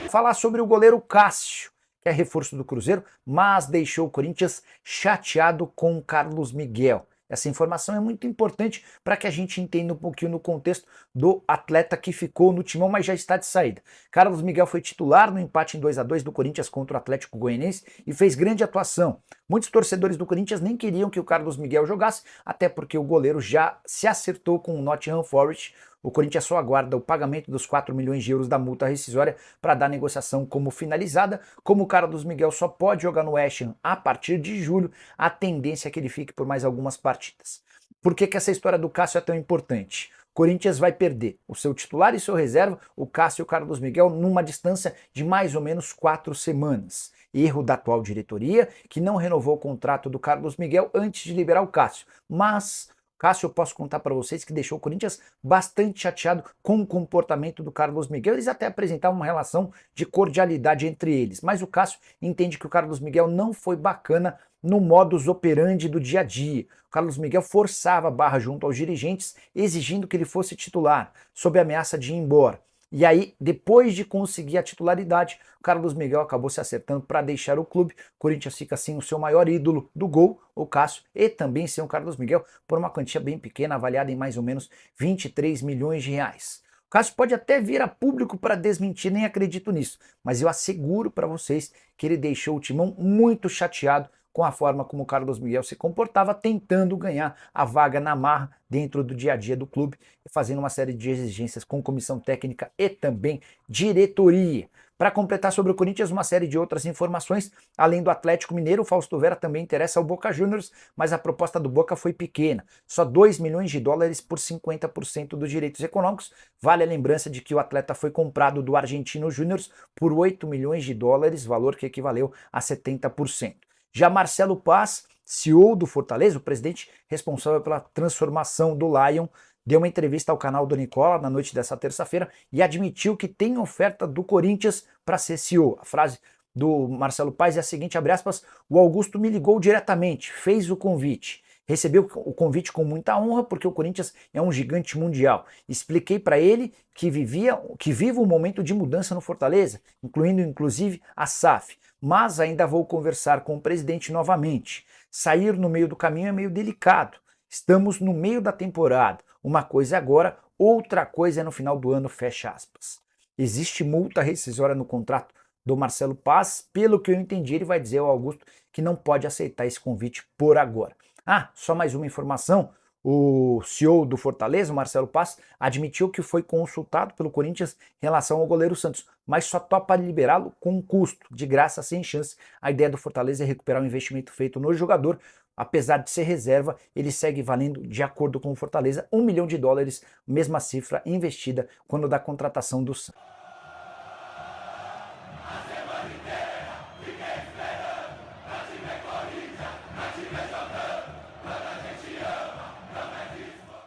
Falar sobre o goleiro Cássio, que é reforço do Cruzeiro, mas deixou o Corinthians chateado com o Carlos Miguel. Essa informação é muito importante para que a gente entenda um pouquinho no contexto do atleta que ficou no timão, mas já está de saída. Carlos Miguel foi titular no empate em 2-2 do Corinthians contra o Atlético Goianiense e fez grande atuação. Muitos torcedores do Corinthians nem queriam que o Carlos Miguel jogasse, até porque o goleiro já se acertou com o Nottingham Forest. O Corinthians só aguarda o pagamento dos 4 milhões de euros da multa rescisória para dar a negociação como finalizada. Como o Carlos Miguel só pode jogar no West Ham a partir de julho, a tendência é que ele fique por mais algumas partidas. Por que essa história do Cássio é tão importante? O Corinthians vai perder o seu titular e seu reserva, o Cássio e o Carlos Miguel, numa distância de mais ou menos 4 semanas. Erro da atual diretoria, que não renovou o contrato do Carlos Miguel antes de liberar o Cássio. Mas Cássio, eu posso contar para vocês que deixou o Corinthians bastante chateado com o comportamento do Carlos Miguel. Eles até apresentavam uma relação de cordialidade entre eles, mas o Cássio entende que o Carlos Miguel não foi bacana no modus operandi do dia a dia. O Carlos Miguel forçava a barra junto aos dirigentes, exigindo que ele fosse titular, sob ameaça de ir embora. E aí, depois de conseguir a titularidade, o Carlos Miguel acabou se acertando para deixar o clube. O Corinthians fica sem o seu maior ídolo do gol, o Cássio, e também sem o Carlos Miguel, por uma quantia bem pequena, avaliada em mais ou menos 23 milhões de reais. O Cássio pode até vir a público para desmentir, nem acredito nisso, mas eu asseguro para vocês que ele deixou o Timão muito chateado com a forma como o Carlos Miguel se comportava, tentando ganhar a vaga na marra dentro do dia a dia do clube, fazendo uma série de exigências com comissão técnica e também diretoria. Para completar sobre o Corinthians, uma série de outras informações, além do Atlético Mineiro, o Fausto Vera também interessa ao Boca Juniors, mas a proposta do Boca foi pequena, só 2 milhões de dólares por 50% dos direitos econômicos. Vale a lembrança de que o atleta foi comprado do Argentino Júnior por 8 milhões de dólares, valor que equivaleu a 70%. Já Marcelo Paz, CEO do Fortaleza, o presidente responsável pela transformação do Lion, deu uma entrevista ao canal do Nicola na noite dessa terça-feira e admitiu que tem oferta do Corinthians para ser CEO. A frase do Marcelo Paz é a seguinte, abre aspas, o Augusto me ligou diretamente, fez o convite. Recebeu o convite com muita honra porque o Corinthians é um gigante mundial. Expliquei para ele que vive um momento de mudança no Fortaleza, incluindo inclusive a SAF. Mas ainda vou conversar com o presidente novamente. Sair no meio do caminho é meio delicado. Estamos no meio da temporada. Uma coisa é agora, outra coisa é no final do ano, fecha aspas. Existe multa rescisória no contrato do Marcelo Paz. Pelo que eu entendi, ele vai dizer ao Augusto que não pode aceitar esse convite por agora. Ah, só mais uma informação. O CEO do Fortaleza, Marcelo Paz, admitiu que foi consultado pelo Corinthians em relação ao goleiro Santos, mas só topa liberá-lo com um custo, de graça, sem chance. A ideia do Fortaleza é recuperar o investimento feito no jogador. Apesar de ser reserva, ele segue valendo, de acordo com o Fortaleza, 1 milhão de dólares, mesma cifra investida quando da contratação do Santos.